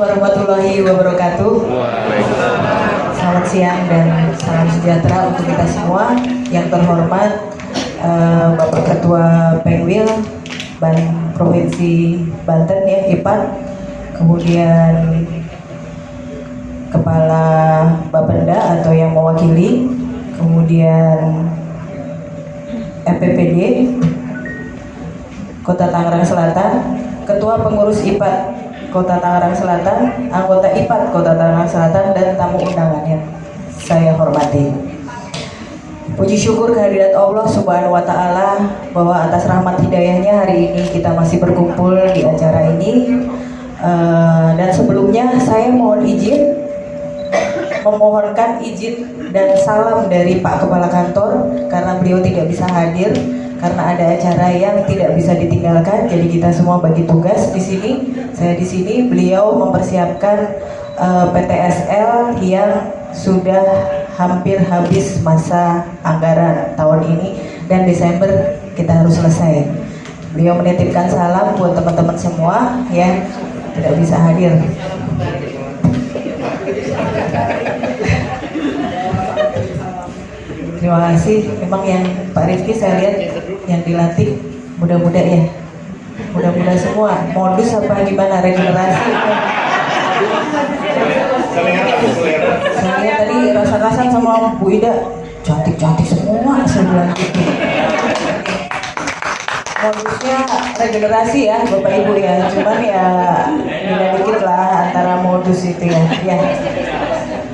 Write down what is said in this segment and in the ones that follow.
warahmatullahi wabarakatuh. Selamat siang dan salam sejahtera untuk kita semua. Yang terhormat Bapak Ketua Pengwil Provinsi Banten ya, IPAT, kemudian Kepala Bapenda atau yang mewakili, kemudian FPPD Kota Tangerang Selatan, Ketua Pengurus IPAT Kota Tangerang Selatan, anggota IPAT Kota Tangerang Selatan, dan tamu undangan yang saya hormati. Puji syukur kehadirat Allah Subhanahu wa Ta'ala bahwa atas rahmat hidayahnya hari ini kita masih berkumpul di acara ini. Dan sebelumnya saya memohonkan izin dan salam dari Pak Kepala Kantor karena beliau tidak bisa hadir karena ada acara yang tidak bisa ditinggalkan. Jadi kita semua bagi tugas di sini. Saya di sini, beliau mempersiapkan PTSL yang sudah hampir habis masa anggaran tahun ini dan Desember kita harus selesai. Beliau menitipkan salam buat teman-teman semua yang tidak bisa hadir. Terima kasih. Memang yang Pak Rifki saya lihat yang dilatih muda-muda ya, muda-muda semua. Modus apa gimana, regenerasi? Saya lihat tadi rasa-rasa sama Bu Ida cantik-cantik semua, saya bilang gitu. Modusnya regenerasi ya Bapak Ibu ya, cuman ya beda dikit lah antara modus itu ya.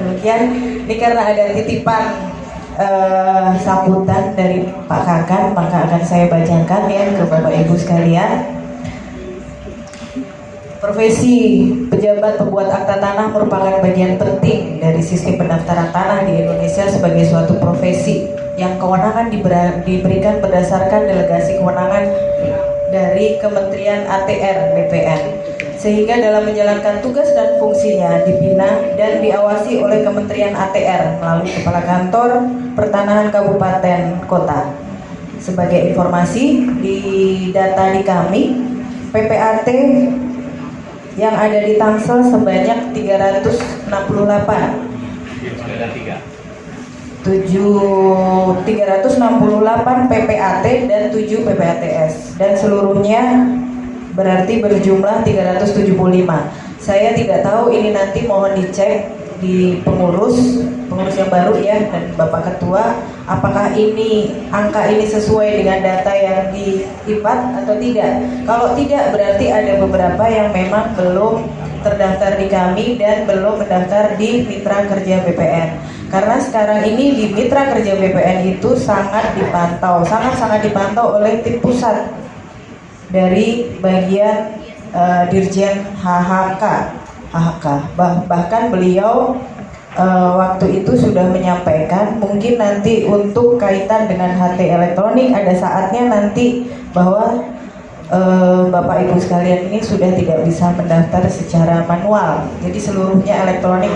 Demikian, ini karena ada titipan sambutan dari Pak Kakan, maka akan saya bacakan ya ke Bapak Ibu sekalian. Profesi pejabat pembuat akta tanah merupakan bagian penting dari sistem pendaftaran tanah di Indonesia sebagai suatu profesi yang kewenangan diberikan berdasarkan delegasi kewenangan dari Kementerian ATR BPN, sehingga dalam menjalankan tugas dan fungsinya dibina dan diawasi oleh Kementerian ATR melalui Kepala Kantor Pertanahan Kabupaten Kota. Sebagai informasi, di data di kami, PPAT yang ada di Tangsel sebanyak 368 PPAT dan 7 PPATS, dan seluruhnya berarti berjumlah 375. Saya tidak tahu, ini nanti mohon dicek di pengurus yang baru ya, dan Bapak Ketua, apakah angka ini sesuai dengan data yang di IPAT atau tidak. Kalau tidak, berarti ada beberapa yang memang belum terdaftar di kami dan belum mendaftar di Mitra Kerja BPN. Karena sekarang ini di Mitra Kerja BPN itu sangat dipantau oleh tim pusat dari bagian Dirjen HHK. Bahkan beliau waktu itu sudah menyampaikan mungkin nanti untuk kaitan dengan HT elektronik ada saatnya nanti bahwa Bapak Ibu sekalian ini sudah tidak bisa mendaftar secara manual. Jadi seluruhnya elektronik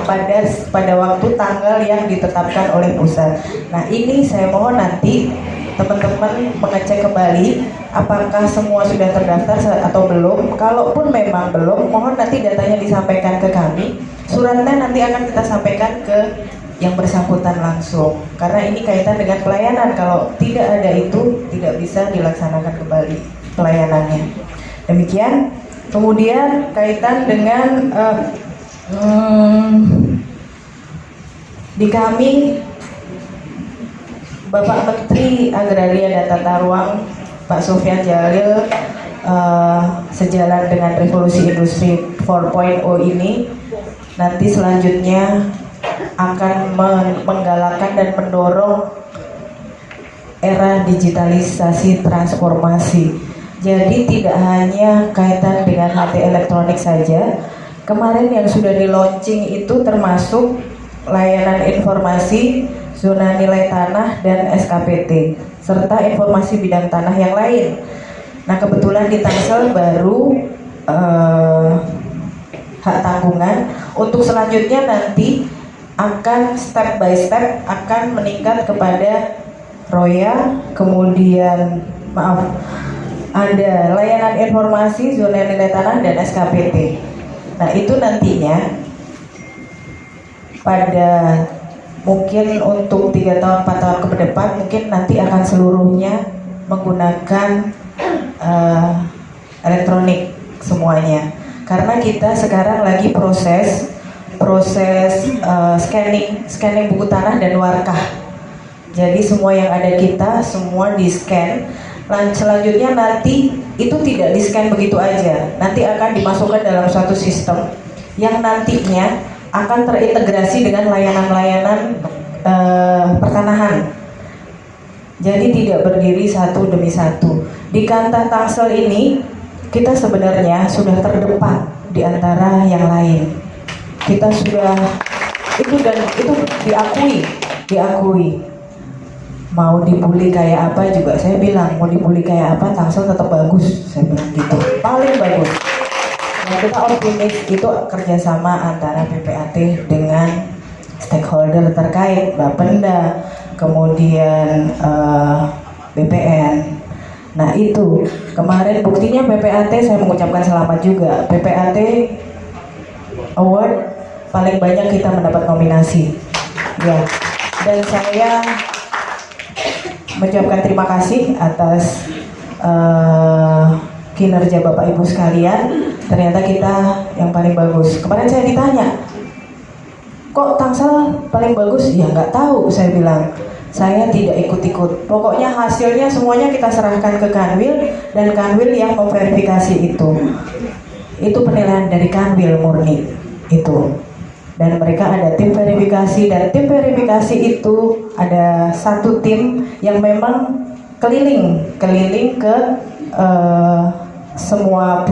pada waktu tanggal yang ditetapkan oleh pusat. Nah, ini saya mohon nanti teman-teman mengecek kembali apakah semua sudah terdaftar atau belum. Kalaupun memang belum, mohon nanti datanya disampaikan ke kami. Suratnya nanti akan kita sampaikan ke yang bersangkutan langsung. Karena ini kaitan dengan pelayanan. Kalau tidak ada itu, tidak bisa dilaksanakan kembali pelayanannya. Demikian. Kemudian kaitan dengan di kami, Bapak Menteri Agraria dan Tata Ruang Pak Sofyan Djalil sejalan dengan revolusi industri 4.0 ini nanti selanjutnya akan menggalakkan dan mendorong era digitalisasi transformasi. Jadi tidak hanya kaitan dengan HT elektronik saja. Kemarin yang sudah di launching itu termasuk layanan informasi, zona nilai tanah dan SKPT, serta informasi bidang tanah yang lain. Nah, kebetulan di Tangsel baru hak tanggungan. Untuk selanjutnya nanti akan step by step akan meningkat kepada Roya, kemudian ada layanan informasi, zona nilai tanah dan SKPT. Nah itu nantinya pada mungkin untuk 3 tahun 4 tahun ke depan mungkin nanti akan seluruhnya menggunakan elektronik semuanya, karena kita sekarang lagi proses scanning buku tanah dan warkah. Jadi semua yang ada kita semua di scan. Selanjutnya nanti itu tidak di scan begitu aja, nanti akan dimasukkan dalam suatu sistem yang nantinya akan terintegrasi dengan layanan-layanan pertanahan. Jadi tidak berdiri satu demi satu. Di Kantah Tangsel ini kita sebenarnya sudah terdepan di antara yang lain. Kita sudah itu diakui. Mau dibully kayak apa juga saya bilang, mau dibully kayak apa Tangsel tetap bagus, saya bilang gitu, paling bagus. Nah, kita optimis itu kerjasama antara PPAT dengan stakeholder terkait, Bapenda, kemudian BPN. Nah itu kemarin buktinya PPAT, saya mengucapkan selamat juga. PPAT Award paling banyak kita mendapat nominasi, ya. Dan saya mengucapkan terima kasih atas kinerja Bapak Ibu sekalian. Ternyata kita yang paling bagus. Kemarin saya ditanya, kok Tangsel paling bagus? Ya nggak tahu, saya bilang. Saya tidak ikut-ikut. Pokoknya hasilnya semuanya kita serahkan ke Kanwil, dan Kanwil yang memverifikasi itu. Itu penilaian dari Kanwil murni itu. Dan mereka ada tim verifikasi, dan tim verifikasi itu ada satu tim yang memang keliling ke semua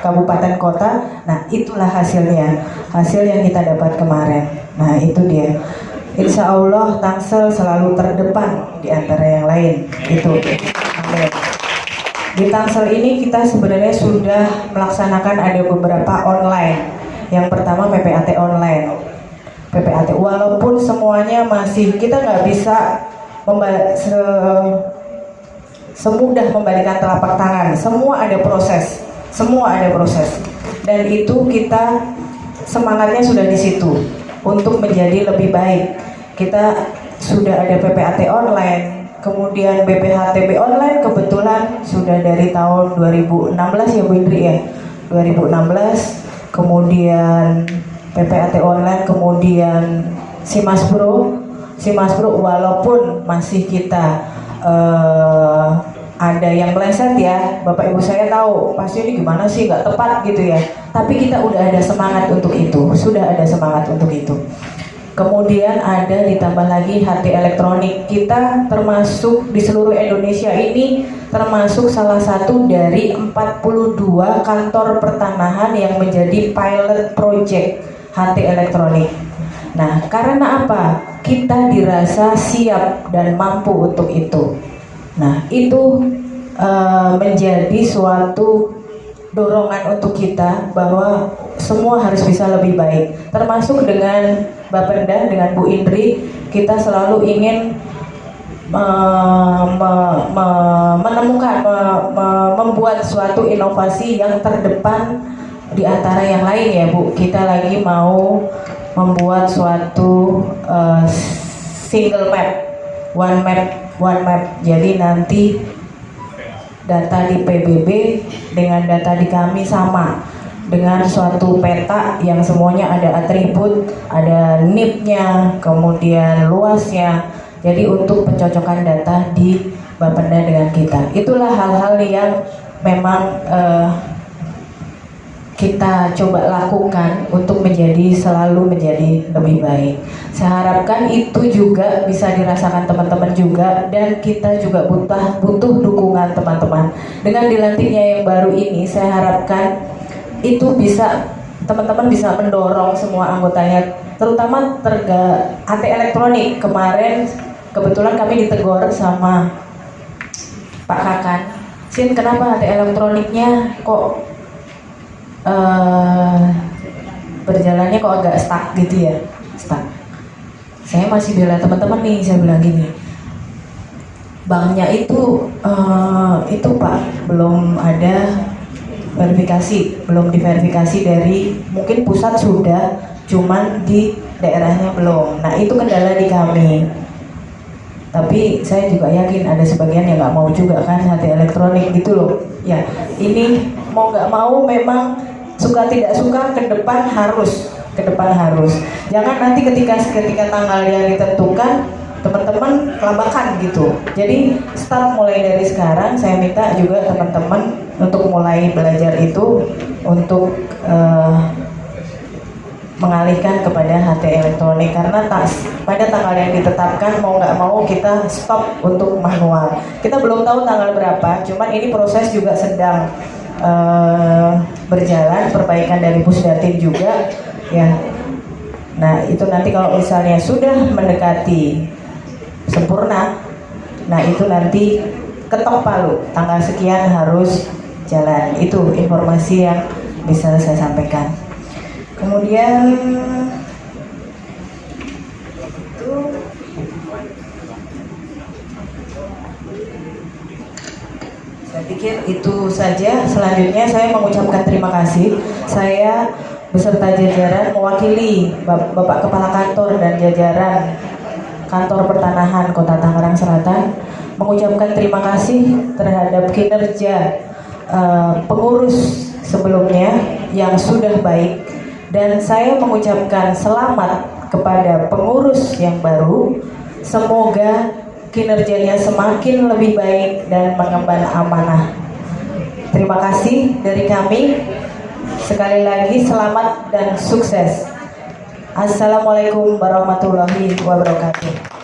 kabupaten kota. Nah itulah hasilnya, hasil yang kita dapat kemarin. Nah itu dia. Insya Allah Tangsel selalu terdepan di antara yang lain. Itu. Amin. Di Tangsel ini kita sebenarnya sudah melaksanakan ada beberapa online. Yang pertama PPAT online. PPAT walaupun semuanya masih kita nggak bisa semudah membalikan telapak tangan. Semua ada proses. Dan itu kita semangatnya sudah di situ untuk menjadi lebih baik. Kita sudah ada PPAT online, kemudian BPHTB online kebetulan sudah dari tahun 2016 ya Bu Indri ya, 2016. Kemudian PPAT online, kemudian Simaspro walaupun masih kita ada yang meleset ya, Bapak Ibu saya tahu pasti ini gimana sih nggak tepat gitu ya, tapi kita udah ada semangat untuk itu, sudah ada semangat untuk itu. Kemudian ada ditambah lagi HT elektronik, kita termasuk di seluruh Indonesia ini termasuk salah satu dari 42 kantor pertanahan yang menjadi pilot project HT elektronik. Nah karena apa? Kita dirasa siap dan mampu untuk itu. Nah itu menjadi suatu dorongan untuk kita bahwa semua harus bisa lebih baik, termasuk dengan Bapenda, dengan Bu Indri. Kita selalu ingin membuat suatu inovasi yang terdepan di antara yang lain ya Bu. Kita lagi mau membuat suatu single map, one map. Jadi nanti data di PBB dengan data di kami sama, dengan suatu peta yang semuanya ada atribut, ada NIP-nya, kemudian luasnya. Jadi untuk pencocokan data di Bapenda dengan kita, itulah hal-hal yang memang kita coba lakukan untuk selalu menjadi lebih baik. Saya harapkan itu juga bisa dirasakan teman-teman juga, dan kita juga butuh dukungan teman-teman. Dengan dilantiknya yang baru ini, saya harapkan itu bisa teman-teman bisa mendorong semua anggotanya, terutama AT elektronik. Kemarin kebetulan kami ditegur sama Pak Kakan, Sin kenapa AT elektroniknya kok berjalannya kok agak stuck gitu ya, stuck. Saya masih bela teman-teman nih, saya bilang gini, banknya itu Pak belum ada verifikasi, belum diverifikasi dari mungkin pusat sudah, cuman di daerahnya belum. Nah itu kendala di kami. Tapi saya juga yakin ada sebagian yang nggak mau juga kan HT elektronik gitu loh. Ya ini mau nggak mau memang suka tidak suka ke depan harus. Jangan nanti ketika tanggal yang ditentukan teman-teman kelabakan gitu. Jadi start mulai dari sekarang. Saya minta juga teman-teman untuk mulai belajar itu untuk mengalihkan kepada HT elektronik, karena pada tanggal yang ditetapkan mau nggak mau kita stop untuk manual. Kita belum tahu tanggal berapa, cuman ini proses juga sedang berjalan, perbaikan dari Pusdatin juga ya. Nah itu nanti kalau misalnya sudah mendekati sempurna, nah itu nanti ketok palu tanggal sekian harus jalan. Itu informasi yang bisa saya sampaikan. Kemudian itu saya pikir itu saja. Selanjutnya saya mengucapkan terima kasih. Saya beserta jajaran mewakili Bapak Kepala Kantor dan jajaran Kantor Pertanahan Kota Tangerang Selatan mengucapkan terima kasih terhadap kinerja pengurus sebelumnya yang sudah baik, dan saya mengucapkan selamat kepada pengurus yang baru. Semoga kinerjanya semakin lebih baik dan mengemban amanah. Terima kasih dari kami. Sekali lagi selamat dan sukses. Assalamualaikum warahmatullahi wabarakatuh.